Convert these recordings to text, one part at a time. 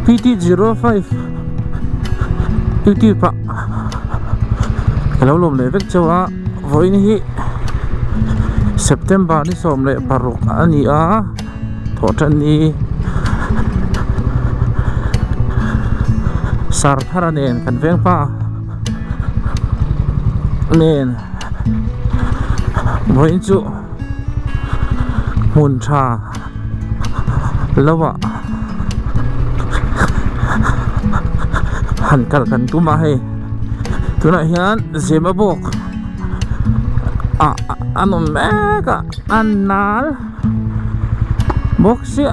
PT05 PT pa kalau lom le vek chawa voi ni hi September ni som le paruk ani a thotan ni sar tharanen kan veng pa nen voi chu mun tha lawa han kal kan tu ma he tuna hian zema bok anom mega annal bok sia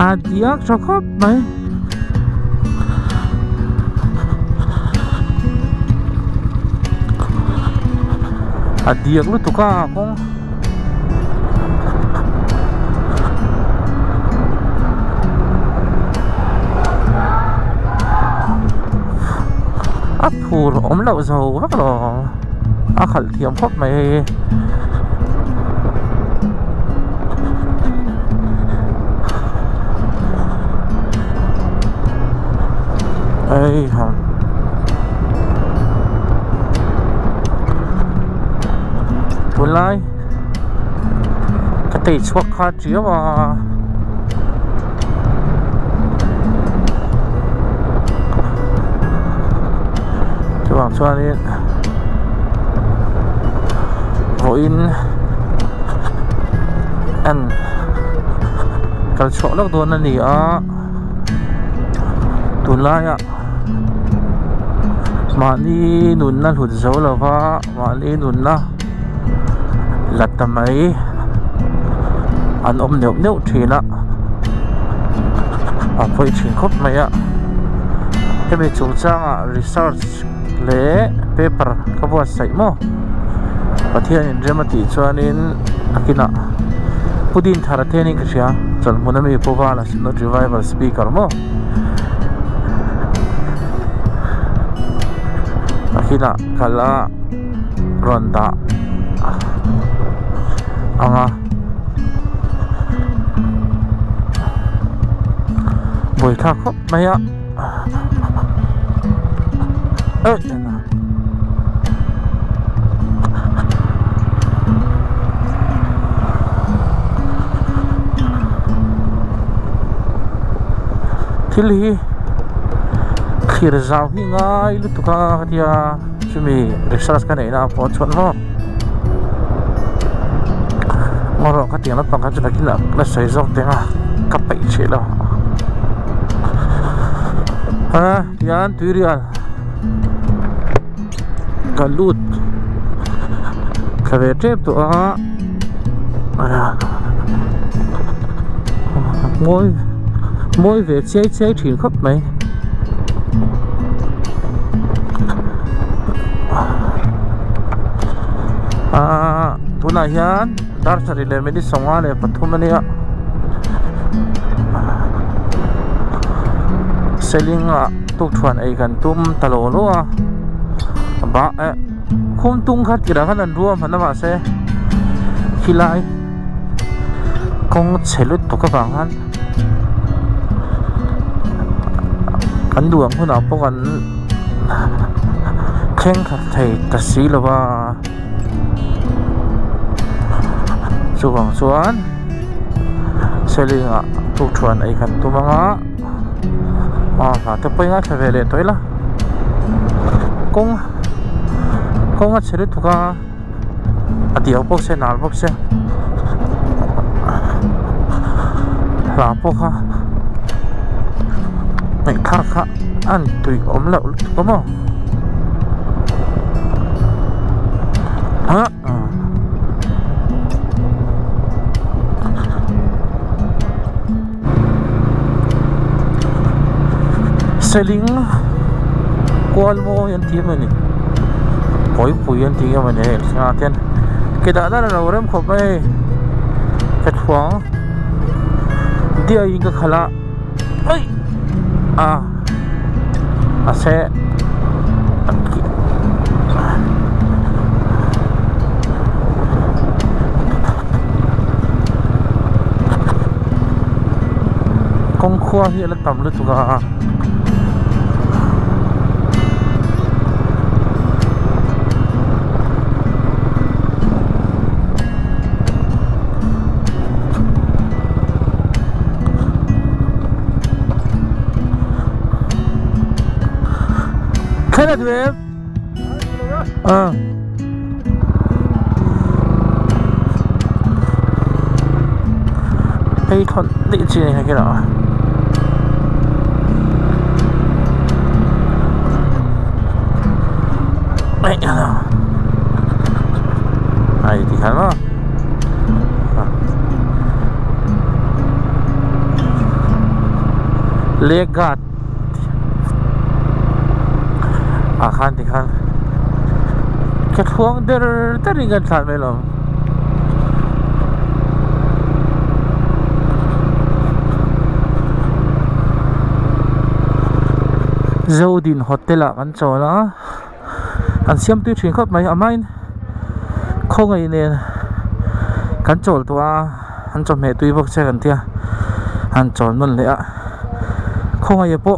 adiak chokop mai adiak lu tuka kong phur ốm lậu dầu vắt lò khẩn thiểm khóc mày ấy hả tuần lai cái tỷ chuộc khá chứa mà bang chuan in voin an kal chho lak don ani a tunlaya mani nun na hlut zo lova mani nun na latamai an om neup neup thina a phoi thin khop mai a hemi chung changa research le paper kabuat sai mo pathian in remati chuanin akina pudin thara theni ka sia chal munami powala sino revival speaker mo akina kala ronda anga boy kha khop maya thil hi khir zau hi ngai lu tuka dia chumi research ka nei na po chon mo ngoro ka tiang la pang ka chuna kila la sai zok tenga ka pai che lo ha yan tuirial kalut kave trep to a môi về chơi thuyền khắp mày tu na hian dar sari le medi songa le pathum ania selling a tuk thuan ai kan tum talo lo a ba khum tung khat kira kan an ruam hanama se khilai kong chelut to ka bang han kan duang huna po kan khen khat thei ta si lawa chuwang chuan selling a tuk thuan ai kan tumanga ha te poinga thevele toila kong a chelut to ka ati opok se nal bok se la po kha mày khá ăn tùy ốm lậu có mà hả selling quan mô yên tiếng này phối phối yên tiếng mà này sao thiên cái đã là đầu em khổ bay cái thoáng dia yên cái khala ơi se kong khua hi ala tam lu tu ga Kena tu hay thon định chi này hay cái nào đấy nào này thì khá lắm legat khan thì khan cái thuốc đỡ đi gần sàn vậy lòng Zodin Hotel kan chaw na an siam tu thin khop mai amain khongai ne kan chawl to a an chaw me tui bok che kan tia an chawl non le a khongai po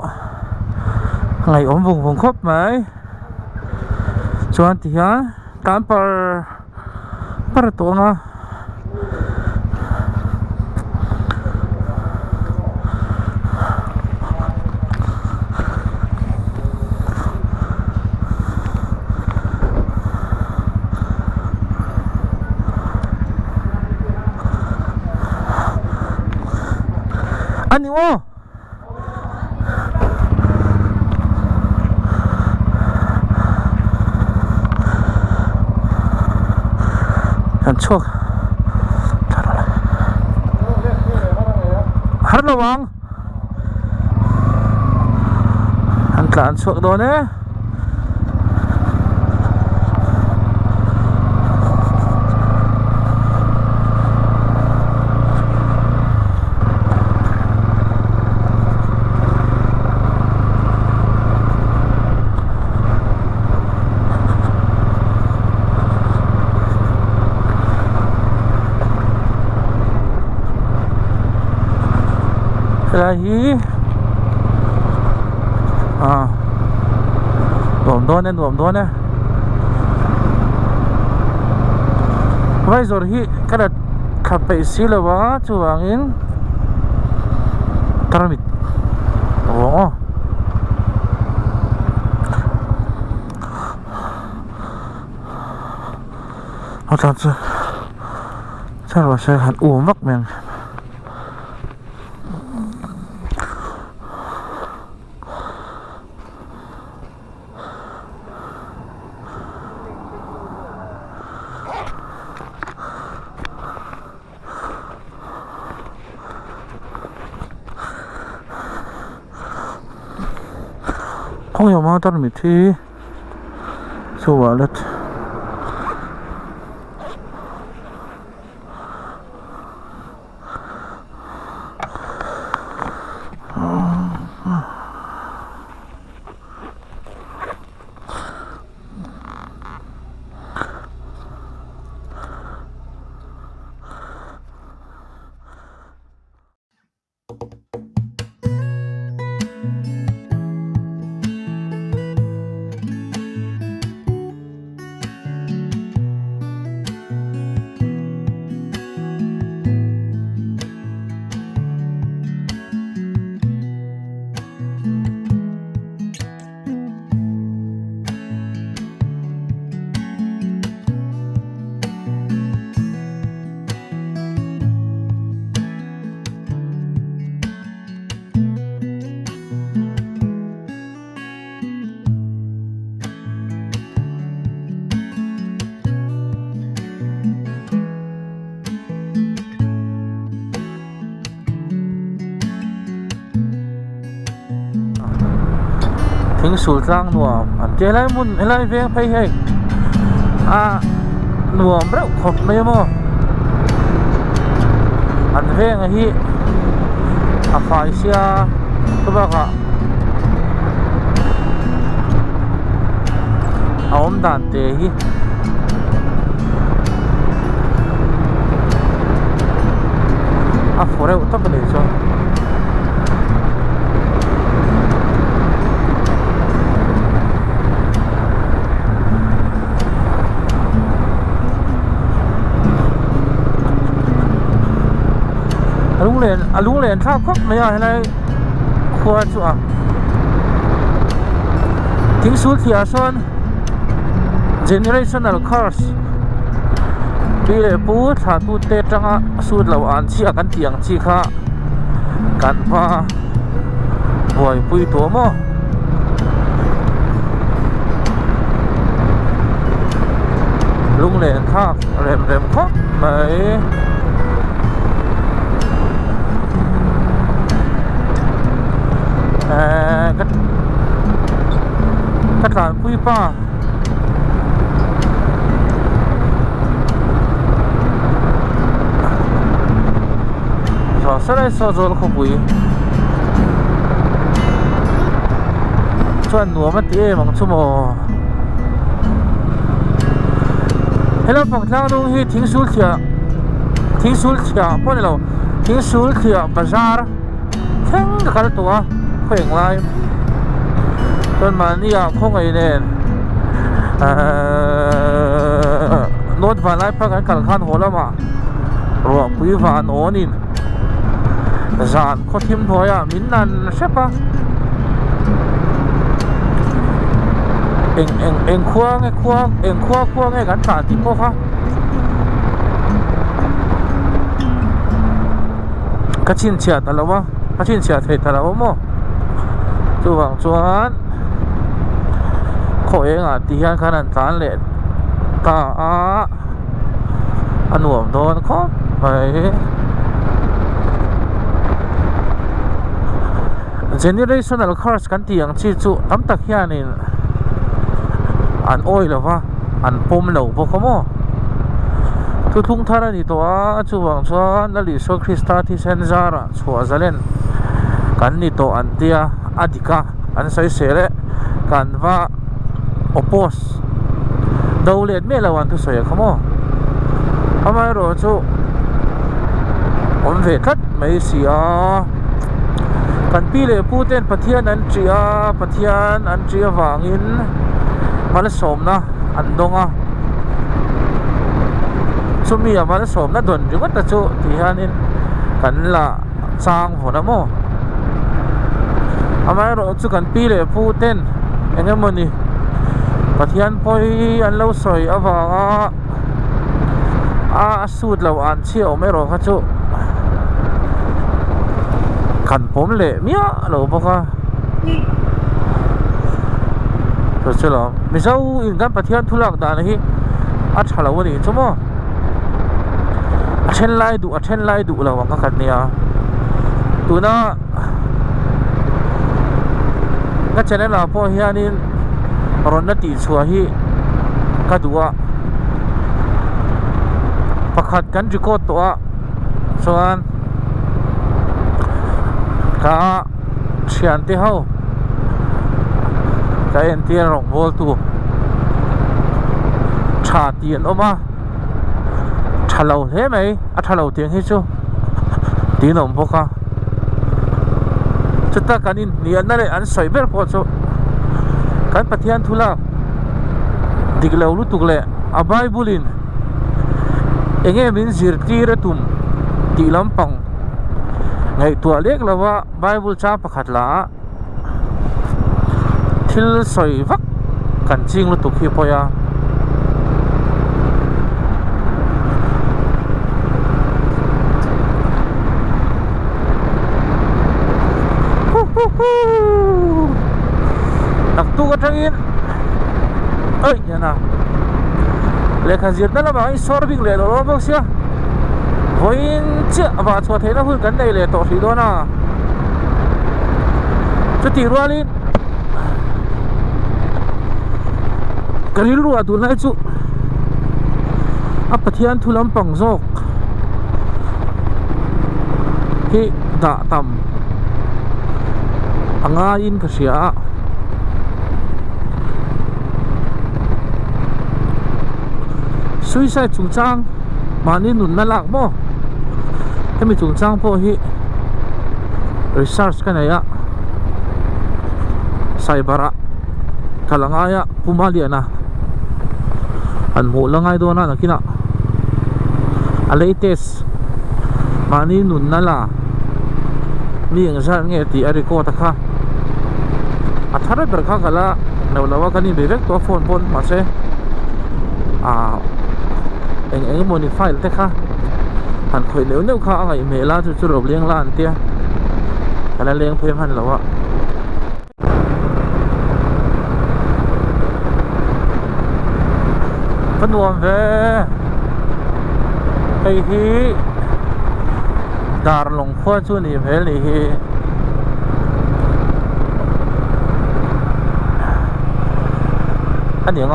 ngai om vung vung khop mai chuan ti ha tam par to nga ani wo kan chok har lawang an tlan chok do ne hi nuam do ne vai zor hi kada khapai silawa chuwangin taramit o atan cha wa sai han mak men không hiểu mà tao mình thi số vào đất thính sủi răng nuông chế lại mun lại veng phải hay nuông rất khop mấy mo ăn veng hi phải xia các bạn ạ ôm đàn tê hi phổ rêu tóc này cho lung len thak khóc mày à này khua chu à tiếng sút thì son generational cars bị lệ pu thà tu tê trăng sút lâu an chi kan tiang chi kha kan pa boy pui to mo lung len thak rem khóc mày cắt làn pui pa rồi sau đây sau rồi không pui chuẩn núa mất tí bằng chung mồ hello bằng thang luôn hi tiếng sút kia bao nhiêu lâu tiếng sút kia bazaar thằng cáiตัวkhỏng lại tuần mà đi à không ngày nè nốt vài lại phát cái cẩn khăn hồ lắm mà rồi quý vạn ổn in dàn có thêm thôi à mình ăn xếp à em khoa nghe gắn tản tí cô ha cái chín chả ta lâu không cái chín chả thấy ta lâu không chú bằng chuan khỏi à tí han khả năng tán lệ ta ăn uống thôi khó vậy generational cars kan tiang chi chu tam tak hianin an oil lova an pom lo bo khomo tu thung thara ni to a chu wang chuan la li so krista thi senzara chhuwa zalen kan ni to an tia adika an sai sele kan va opos dawlet me lawan tu soya khomo amai ro chu on ve khat mai sia kan pi le puten pathian an tria wangin mal somna an donga chumi mal somna don ringot ta chu ti hanin kan la chang phona mo amai ro chu kan pi le puten engemoni pathian poi an lo soi awanga sut lo an chio me ro kha chu kan pom le mia lo boka to chelo misau in kan pathian thulak da hi a thalo ni chumo a then lai du lo wang ka kan nia tuna nga channel la po hianin ron na ti chua hi ka duwa pakhat kan record to a chuan ka thian te ho ka en te rong bol tu tha tien oma thalo he mai a thalo tiang hi chu tinom boka chuta kanin ni an na le an soi ber po chu kan pathian thula diglo lu tukle a bible in enge min zirti ratum ti lampang ngai tua lek lawa bible cha pakhat la thil soi vak kan ching lu tukhi poya nak tu ka thangin oi yana lekha zir na lama ai sorbing le lo bok sia voin cha wa chwa theina hul kan nei le to hri do na chuti rualin karil ruwa tu nai chu a pathian thulam pang zok hi da tam anga in ka sia suicide chung chang mani nun na lak mo hemi chung chang po hi research ka na ya saibara kalangaya pumalia na an mo langai do na nakina a latest mani nun na la mi ang zan nge ti ariko ta kha athara ber kha kala no lawa kani bevek to phone pon ma se eng moni file te kha han khoi neu kha ngai mela chu chu rob leng lan tia kala leng phem han lawa nuông về hay hi dar long khoa chu ni về li hi anh nhớ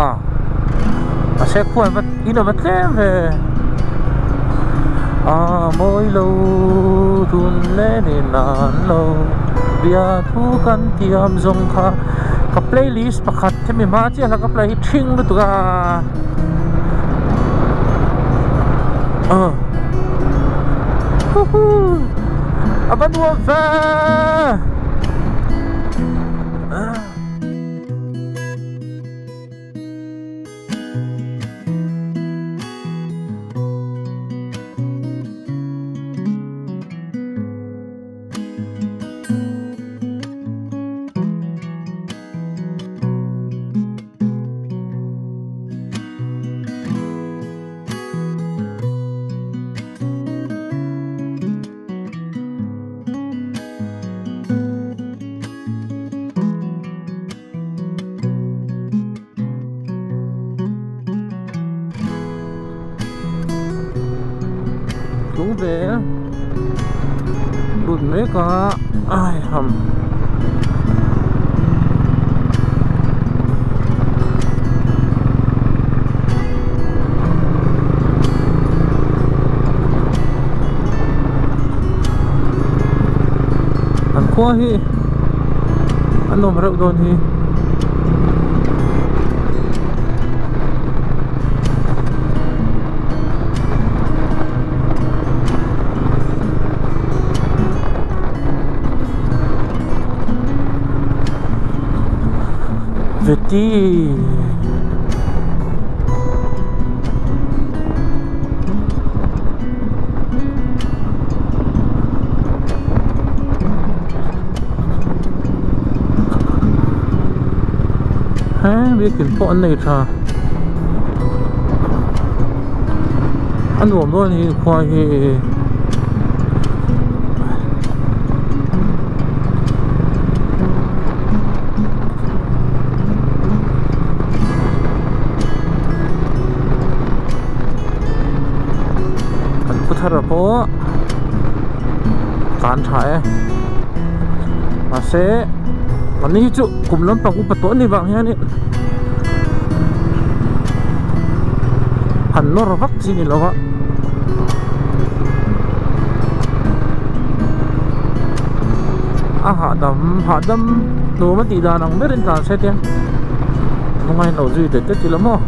à xe khoa vật đi đâu vật lem về mỗi lâu thun lên nàn lâu bia thu căn tiêm zong kha ka playlist pakhat thế mi ma chi la ka play thing lu tuka Aban nuông về xuống về đùn mấy cả ai hầm ăn khoa hi ăn nôm rượu đồn hi Veti ha biết kiểm po này thà ăn uống thôi thì khoai thì thà poการถ่ายมาเซวันนี้จุกลุ่มล้มปังอุปโตนี่บางอย่างนี่หันนรวักจีนี่แล้ววะหาดำหนูมาตีดานังไม่เล่นตาเสียเตี้ยน้องไงเราจุยเด็ดเด็ดจีละมั้ง